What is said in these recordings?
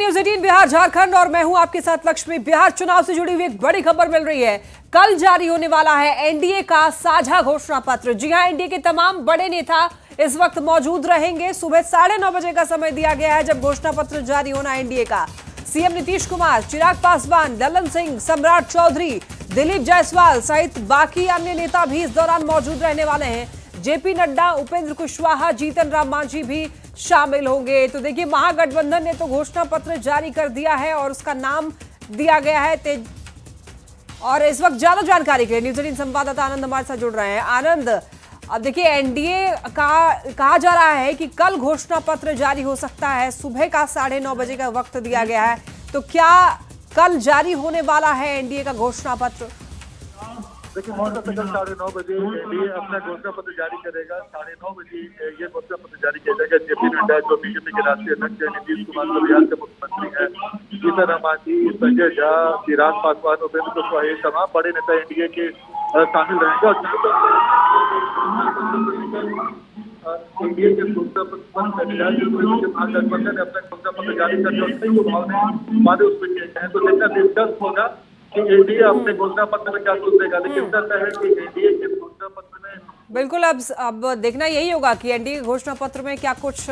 News 18 Bihar Jharkhand और मैं हूं आपके साथ लक्ष्मी। बिहार चुनाव से जुड़ी हुई एक बड़ी खबर मिल रही है। कल जारी होने वाला है एनडीए का साझा घोषणा पत्र। जी हां, एनडीए के तमाम बड़े नेता इस वक्त मौजूद रहेंगे। सुबह 9:30 बजे का समय दिया गया है जब घोषणा पत्र जारी होना एनडीए का। सीएम नीतीश कुमार, चिराग पासवान, ललन सिंह, सम्राट चौधरी, दिलीप जायसवाल सहित बाकी अन्य नेता भी इस दौरान मौजूद रहने वाले हैं। जेपी नड्डा, उपेंद्र कुशवाहा, जीतन राम मांझी भी शामिल होंगे। तो देखिए, महागठबंधन ने तो घोषणा पत्र जारी कर दिया है और उसका नाम दिया गया है तेज। और इस वक्त ज्यादा जानकारी के लिए न्यूज़ 18 संवाददाता आनंद हमारे साथ जुड़ रहे हैं। आनंद, अब देखिए, एनडीए का कहा जा रहा है कि कल घोषणा पत्र जारी हो सकता है। सुबह का 9:30 बजे का वक्त दिया गया है, तो क्या कल जारी होने वाला है एनडीए का घोषणा पत्र? देखिए, मौसम से कल 9:30 बजे एनडीए अपना घोषणा पत्र जारी करेगा। 9:30 बजे ये घोषणा पत्र जारी किया जाएगा। जेपी नड्डा जो बीजेपी के राष्ट्रीय अध्यक्ष है, नीतीश कुमार जो बिहार के मुख्यमंत्री है, जीतन राम मांझी, संजय झा, चिराग पासवान, उपेंद्र कुशवाहा, ये तमाम बड़े नेता एनडीए के शामिल रहेंगे। और एनडीए के घोषणा पत्र महागठबंधन ने अपना घोषणा पत्र जारी करके वादे उसमें किए गए हैं। तो देखना दिलचस्प होगा कि एनडीए अपने घोषणा पत्र में क्या कुछ देगा। लेकिन तय है कि एनडीए के घोषणा पत्र में बिल्कुल अब देखना यही होगा कि एनडीए के घोषणा पत्र में क्या कुछ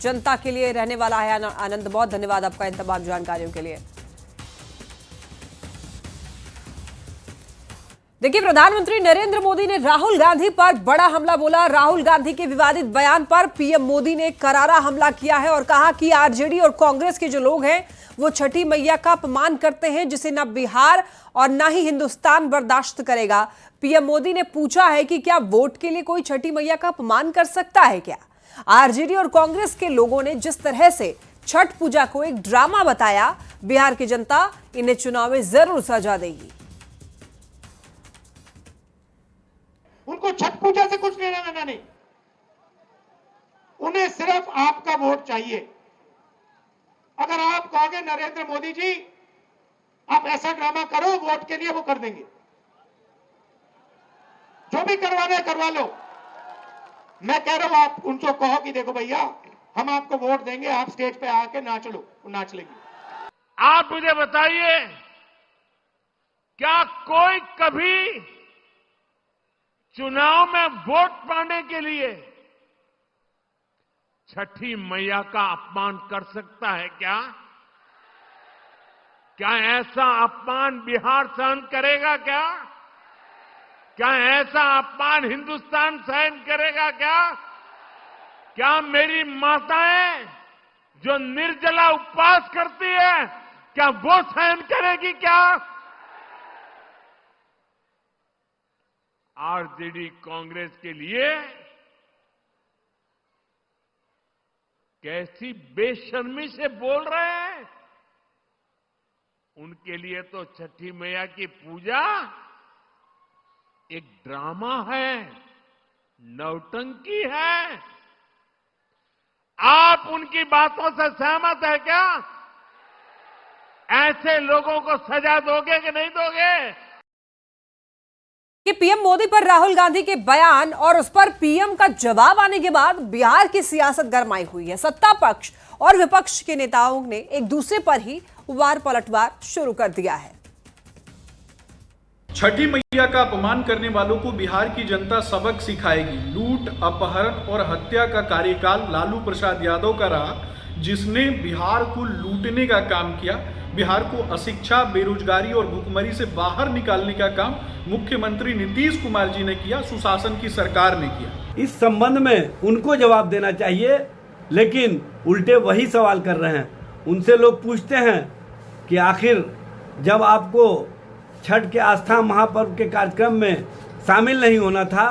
जनता के लिए रहने वाला है। आनंद, बहुत धन्यवाद आपका इन तमाम जानकारियों के लिए। देखिए, प्रधानमंत्री नरेंद्र मोदी ने राहुल गांधी पर बड़ा हमला बोला। राहुल गांधी के विवादित बयान पर पीएम मोदी ने करारा हमला किया है और कहा कि आरजेडी और कांग्रेस के जो लोग हैं वो छठी मैया का अपमान करते हैं, जिसे न बिहार और न ही हिंदुस्तान बर्दाश्त करेगा। पीएम मोदी ने पूछा है कि क्या वोट के लिए कोई छठी मैया का अपमान कर सकता है क्या? आरजेडी और कांग्रेस के लोगों ने जिस तरह से छठ पूजा को एक ड्रामा बताया, बिहार की जनता इन्हें चुनाव में जरूर सजा देगी। उनको छठ पूजा से कुछ लेना देना नहीं, उन्हें सिर्फ आपका वोट चाहिए। अगर आप कहोगे नरेंद्र मोदी जी आप ऐसा ड्रामा करो वोट के लिए, वो कर देंगे। जो भी करवाना है करवा लो। मैं कह रहा हूं आप उनको कहो कि देखो भैया, हम आपको वोट देंगे, आप स्टेज पे आके नाच लो, वो नाच लेगी। आप मुझे बताइए, क्या कोई कभी चुनाव में वोट पाने के लिए छठी मैया का अपमान कर सकता है क्या? क्या ऐसा अपमान बिहार सहन करेगा क्या? क्या ऐसा अपमान हिंदुस्तान सहन करेगा क्या? क्या मेरी माताएं जो निर्जला उपवास करती है, क्या वो सहन करेगी क्या? आरजेडी कांग्रेस के लिए कैसी बेशर्मी से बोल रहे हैं। उनके लिए तो छठी मैया की पूजा एक ड्रामा है, नौटंकी है। आप उनकी बातों से सहमत है क्या? ऐसे लोगों को सजा दोगे कि नहीं दोगे? कि पीएम मोदी पर राहुल गांधी के बयान और उस पर पीएम का जवाब आने के बाद बिहार की सियासत गरमाई हुई है। सत्ता पक्ष और विपक्ष के नेताओं ने एक दूसरे पर ही वार पलटवार शुरू कर दिया है। छठी मैया का अपमान करने वालों को बिहार की जनता सबक सिखाएगी। लूट, अपहरण और हत्या का कार्यकाल लालू प्रसाद यादव का रहा, जिसने बिहार को लूटने का काम किया। बिहार को अशिक्षा, बेरोजगारी और भुखमरी से बाहर निकालने का काम मुख्यमंत्री नीतीश कुमार जी ने किया, सुशासन की सरकार ने किया। इस संबंध में उनको जवाब देना चाहिए, लेकिन उल्टे वही सवाल कर रहे हैं। उनसे लोग पूछते हैं कि आखिर जब आपको छठ के आस्था महापर्व के कार्यक्रम में शामिल नहीं होना था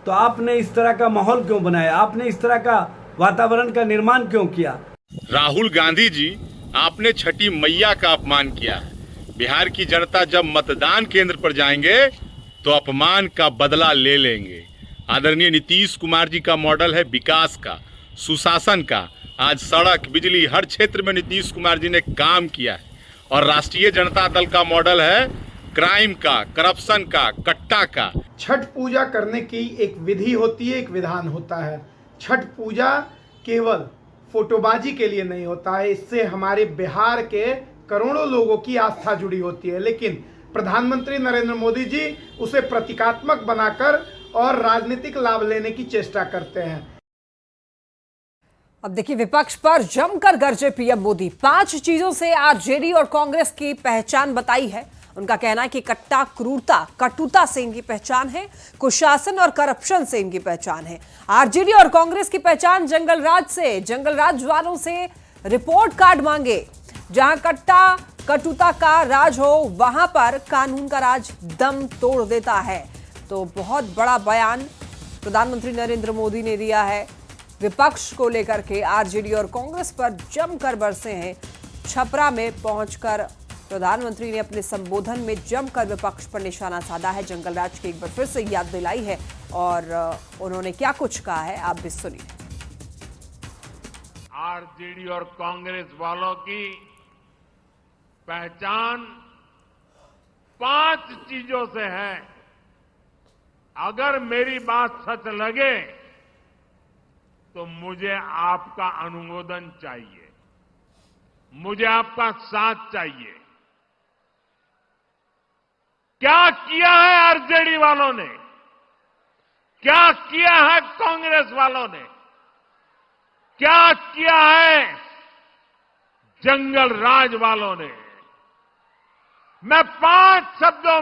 तो आपने इस तरह का माहौल क्यों बनाया, आपने इस तरह का वातावरण का निर्माण क्यों किया? राहुल गांधी जी, आपने छठी मैया का अपमान किया है। बिहार की जनता जब मतदान केंद्र पर जाएंगे तो अपमान का बदला ले लेंगे। आदरणीय नीतीश कुमार जी का मॉडल है विकास का, सुशासन का। आज सड़क, बिजली, हर क्षेत्र में नीतीश कुमार जी ने काम किया है। और राष्ट्रीय जनता दल का मॉडल है क्राइम का, करप्शन का, कट्टा का। छठ पूजा करने की एक विधि होती है, एक विधान होता है। छठ पूजा केवल फोटोबाजी के लिए नहीं होता है। इससे हमारे बिहार के करोड़ों लोगों की आस्था जुड़ी होती है, लेकिन प्रधानमंत्री नरेंद्र मोदी जी उसे प्रतीकात्मक बनाकर और राजनीतिक लाभ लेने की चेष्टा करते हैं। अब देखिए, विपक्ष पर जमकर गरजे पीएम मोदी। 5 चीजों से आरजेडी और कांग्रेस की पहचान बताई है। उनका कहना है कि कट्टा, क्रूरता, कटुता से इनकी पहचान है, कुशासन और करप्शन से इनकी पहचान है। आरजेडी और कांग्रेस की पहचान जंगल राज से, जंगल राज वालों से रिपोर्ट कार्ड मांगे। जहां कट्टा, कटुता का राज हो, वहां पर कानून का राज दम तोड़ देता है। तो बहुत बड़ा बयान प्रधानमंत्री नरेंद्र मोदी ने दिया है विपक्ष को लेकर के। आरजेडी और कांग्रेस पर जमकर बरसे हैं। छपरा में पहुंचकर प्रधानमंत्री ने अपने संबोधन में जमकर विपक्ष पर निशाना साधा है, जंगल राज की एक बार फिर से याद दिलाई है और उन्होंने क्या कुछ कहा है आप भी सुनिए। आरजेडी और कांग्रेस वालों की पहचान 5 चीजों से है। अगर मेरी बात सच लगे तो मुझे आपका अनुमोदन चाहिए, मुझे आपका साथ चाहिए। क्या किया है आरजेडी वालों ने, क्या किया है कांग्रेस वालों ने, क्या किया है जंगल राज वालों ने? मैं 5 शब्दों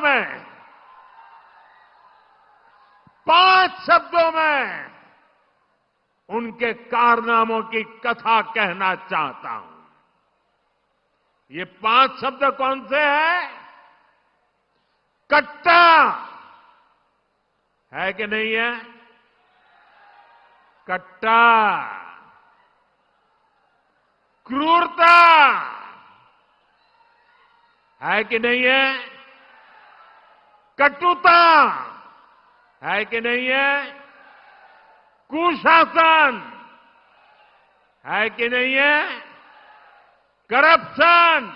में उनके कारनामों की कथा कहना चाहता हूं। ये 5 शब्द कौन से हैं? कट्टा है कि नहीं है? कट्टा। क्रूरता है कि नहीं है? कटुता है कि नहीं है? कुशासन है कि नहीं है? करप्शन।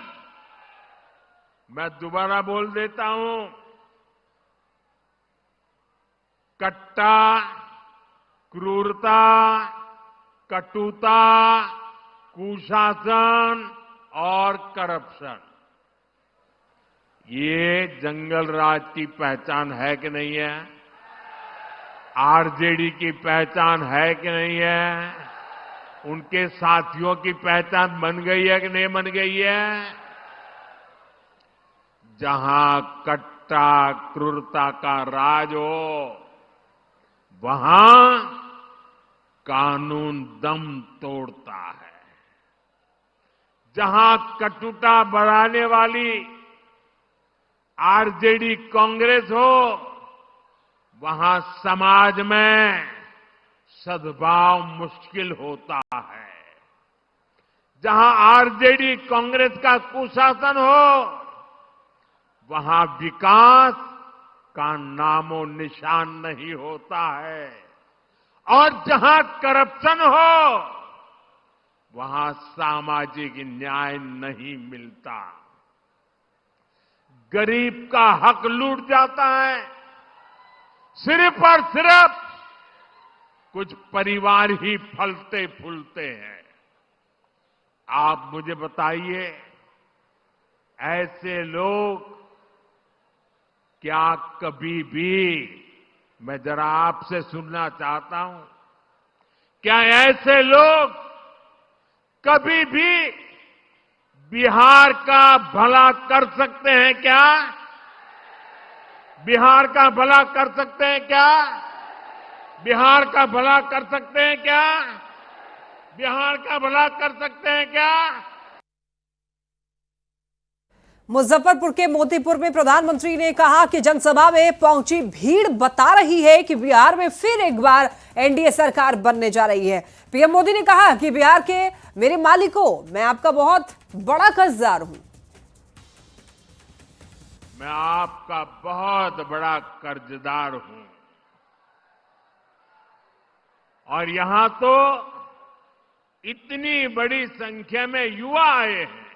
मैं दोबारा बोल देता हूं, कट्टा, क्रूरता, कटुता, कुशासन और करप्शन, ये जंगल राज की पहचान है कि नहीं है? आरजेडी की पहचान है कि नहीं है? उनके साथियों की पहचान बन गई है कि नहीं बन गई है? जहां कट्टा, क्रूरता का राज हो, वहां कानून दम तोड़ता है। जहां कटुता बढ़ाने वाली आरजेडी कांग्रेस हो, वहां समाज में सद्भाव मुश्किल होता है। जहां आरजेडी कांग्रेस का कुशासन हो, वहां विकास का नामो निशान नहीं होता है। और जहां करप्शन हो, वहां सामाजिक न्याय नहीं मिलता। गरीब का हक लूट जाता है। सिर्फ और सिर्फ कुछ परिवार ही फलते फूलते हैं। आप मुझे बताइए, ऐसे लोग क्या कभी भी, मैं जरा आपसे सुनना चाहता हूं, क्या ऐसे लोग कभी भी बिहार का भला कर सकते हैं क्या? बिहार का भला कर सकते हैं क्या? बिहार का भला कर सकते हैं क्या? बिहार का भला कर सकते हैं क्या? मुजफ्फरपुर के मोतीपुर में प्रधानमंत्री ने कहा कि जनसभा में पहुंची भीड़ बता रही है कि बिहार में फिर एक बार एनडीए सरकार बनने जा रही है। पीएम मोदी ने कहा कि बिहार के मेरे मालिकों, मैं आपका बहुत बड़ा कर्जदार हूं। मैं आपका बहुत बड़ा कर्जदार हूं। और यहां तो इतनी बड़ी संख्या में युवा आए हैं।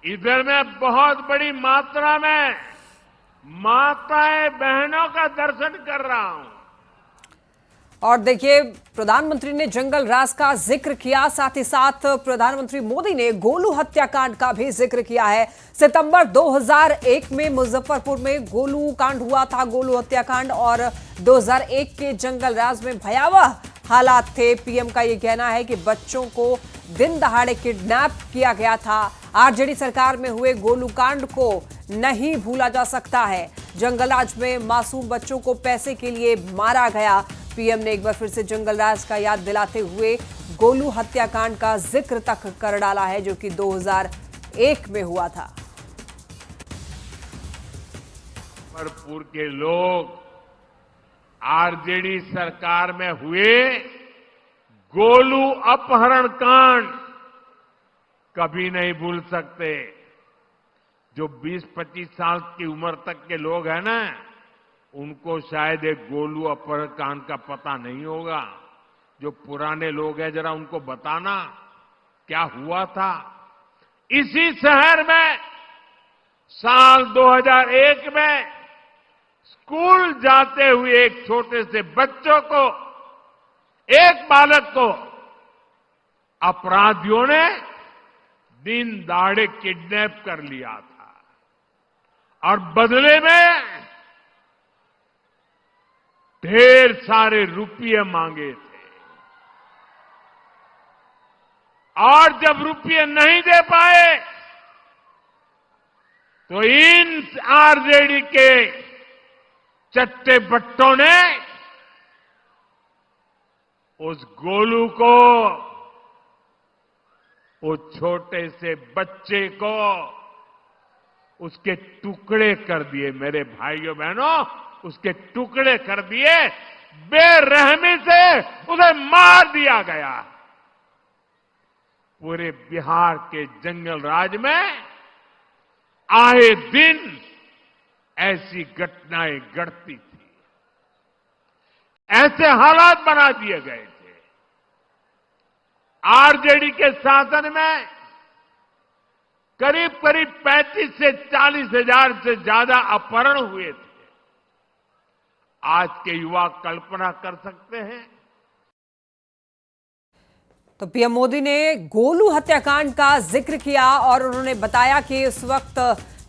इधर में बहुत बड़ी मात्रा में माताएं बहनों का दर्शन कर रहा हूं। और देखिए, प्रधानमंत्री ने जंगल राज का जिक्र किया, साथ ही साथ प्रधानमंत्री मोदी ने गोलू हत्याकांड का भी जिक्र किया है। सितंबर 2001 में मुजफ्फरपुर में गोलू कांड हुआ था, गोलू हत्याकांड, और 2001 के जंगल राज में भयावह हालात थे। पीएम का ये कहना है कि बच्चों को दिन दहाड़े किडनैप किया गया था। आरजेडी सरकार में हुए गोलू कांड को नहीं भूला जा सकता है। जंगल राज में मासूम बच्चों को पैसे के लिए मारा गया। पीएम ने एक बार फिर से जंगल राज का याद दिलाते हुए गोलू हत्याकांड का जिक्र तक कर डाला है, जो कि 2001 में हुआ था। मुजफ्फरपुर के लोग आरजेडी सरकार में हुए गोलू अपहरण कांड कभी नहीं भूल सकते। जो 20-25 साल की उम्र तक के लोग हैं ना, उनको शायद एक गोलू अपहरण कांड का पता नहीं होगा। जो पुराने लोग हैं, जरा उनको बताना क्या हुआ था। इसी शहर में साल 2001 में स्कूल जाते हुए एक छोटे से बच्चों को, एक बालक को अपराधियों ने दिन दहाड़े किडनैप कर लिया था और बदले में ढेर सारे रुपये मांगे थे। और जब रुपये नहीं दे पाए तो इन आरजेडी के चट्टे बट्टों ने उस गोलू को, उस छोटे से बच्चे को उसके टुकड़े कर दिए। मेरे भाइयों बहनों, उसके टुकड़े कर दिए, बेरहमी से उसे मार दिया गया। पूरे बिहार के जंगल राज में आए दिन ऐसी घटनाएं घटती थी, ऐसे हालात बना दिए गए थे। आरजेडी के शासन में करीब 35 से 40 हजार से ज्यादा अपहरण हुए थे। आज के युवा कल्पना कर सकते हैं। तो पीएम मोदी ने गोलू हत्याकांड का जिक्र किया और उन्होंने बताया कि उस वक्त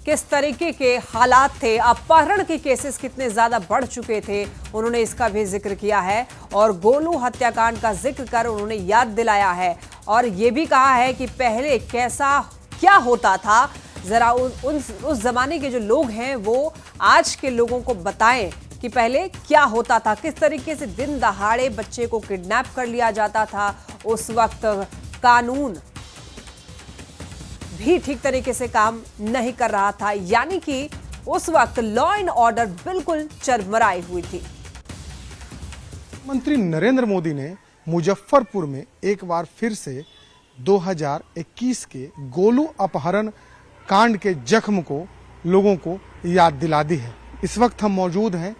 किस तरीके के हालात थे, अपहरण के केसेस कितने ज्यादा बढ़ चुके थे, उन्होंने इसका भी जिक्र किया है। और गोलू हत्याकांड का जिक्र कर उन्होंने याद दिलाया है और ये भी कहा है कि पहले कैसा क्या होता था, जरा उस जमाने के जो लोग हैं वो आज के लोगों को बताएं कि पहले क्या होता था, किस तरीके से दिन दहाड़े बच्चे को किडनैप कर लिया जाता था। उस वक्त कानून भी ठीक तरीके से काम नहीं कर रहा था, यानी कि उस वक्त लॉ एंड ऑर्डर बिल्कुल चरमराई हुई थी। मंत्री नरेंद्र मोदी ने मुजफ्फरपुर में एक बार फिर से 2021 के गोलू अपहरण कांड के जख्म को लोगों को याद दिला दी है। इस वक्त हम मौजूद हैं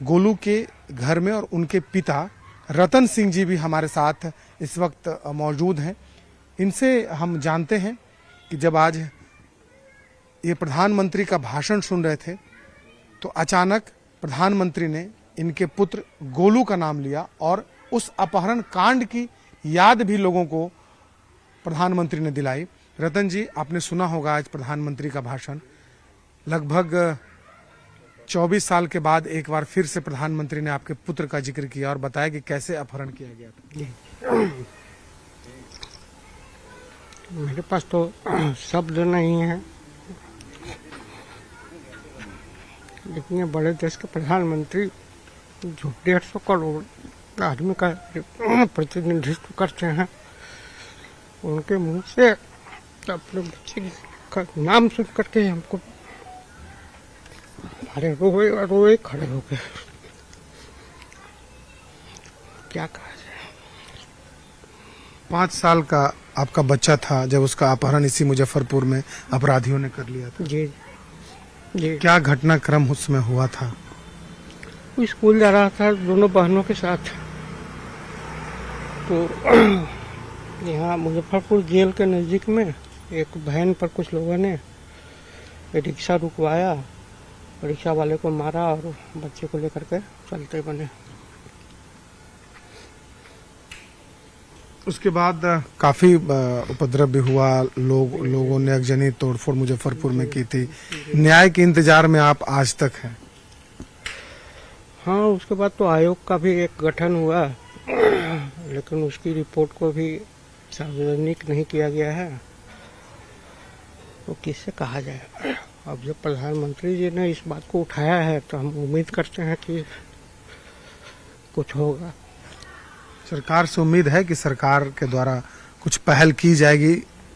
गोलू के घर में और उनके पिता रतन सिंह जी भी हमारे साथ इस वक्त मौजूद हैं। इनसे हम जानते हैं कि जब आज ये प्रधानमंत्री का भाषण सुन रहे थे तो अचानक प्रधानमंत्री ने इनके पुत्र गोलू का नाम लिया और उस अपहरण कांड की याद भी लोगों को प्रधानमंत्री ने दिलाई। रतन जी, आपने सुना होगा आज प्रधानमंत्री का भाषण। लगभग 24 साल के बाद एक बार फिर से प्रधानमंत्री ने आपके पुत्र का जिक्र किया और बताया कि कैसे अपहरण किया गया था। मेरे पास तो शब्द नहीं है, लेकिन ये बड़े देश के प्रधानमंत्री जो 150 करोड़ आदमी का प्रतिनिधित्व करते हैं, उनके मुंह से अपने बच्चे का नाम सुन करके हमको अरे रोए खड़े हो गए। क्या कहा जाए। 5 साल का आपका बच्चा था जब उसका अपहरण इसी मुजफ्फरपुर में अपराधियों ने कर लिया था। जी जी। क्या घटनाक्रम उसमें हुआ था? वो स्कूल जा रहा था दोनों बहनों के साथ, तो यहाँ मुजफ्फरपुर जेल के नज़दीक में एक वैन पर कुछ लोगों ने रिक्शा रुकवाया रिक्शा वाले को मारा और बच्चे को लेकर के चलते बने। उसके बाद काफी उपद्रव भी हुआ, लोगों ने अगजनी तोड़फोड़ मुजफ्फरपुर में की थी। न्याय के इंतजार में आप आज तक हैं? हाँ, उसके बाद तो आयोग का भी एक गठन हुआ, लेकिन उसकी रिपोर्ट को भी सार्वजनिक नहीं किया गया है, तो किससे कहा जाए। अब जब प्रधानमंत्री जी ने इस बात को उठाया है तो हम उम्मीद करते हैं कि कुछ होगा। सरकार से उम्मीद है कि सरकार के द्वारा कुछ पहल की जाएगी,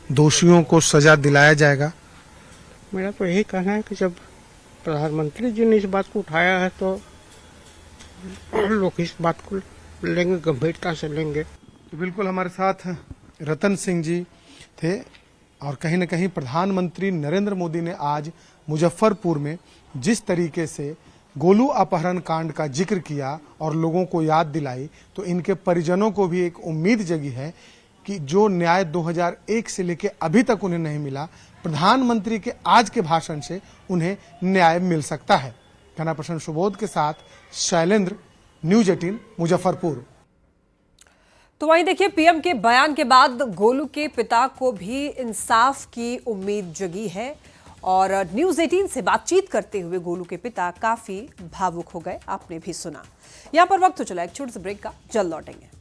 दोषियों को सजा दिलाया जाएगा? मेरा तो यही कहना है कि जब प्रधानमंत्री जी ने इस बात को उठाया है तो लोग इस बात को लेंगे, गंभीरता से लेंगे। तो बिल्कुल हमारे साथ रतन सिंह जी थे और कहीं न कहीं प्रधानमंत्री नरेंद्र मोदी ने आज मुजफ्फरपुर में जिस तरीके से गोलू अपहरण कांड का जिक्र किया और लोगों को याद दिलाई, तो इनके परिजनों को भी एक उम्मीद जगी है कि जो न्याय 2001 से लेकर अभी तक उन्हें नहीं मिला, प्रधानमंत्री के आज के भाषण से उन्हें न्याय मिल सकता है। घना प्रसन्न सुबोध के साथ शैलेंद्र, न्यूज 18 मुजफ्फरपुर। तो वहीं देखिए, पीएम के बयान के बाद गोलू के पिता को भी इंसाफ की उम्मीद जगी है और न्यूज 18 से बातचीत करते हुए गोलू के पिता काफी भावुक हो गए, आपने भी सुना। यहां पर वक्त तो चला एक छोटे से ब्रेक का, जल्द लौटेंगे।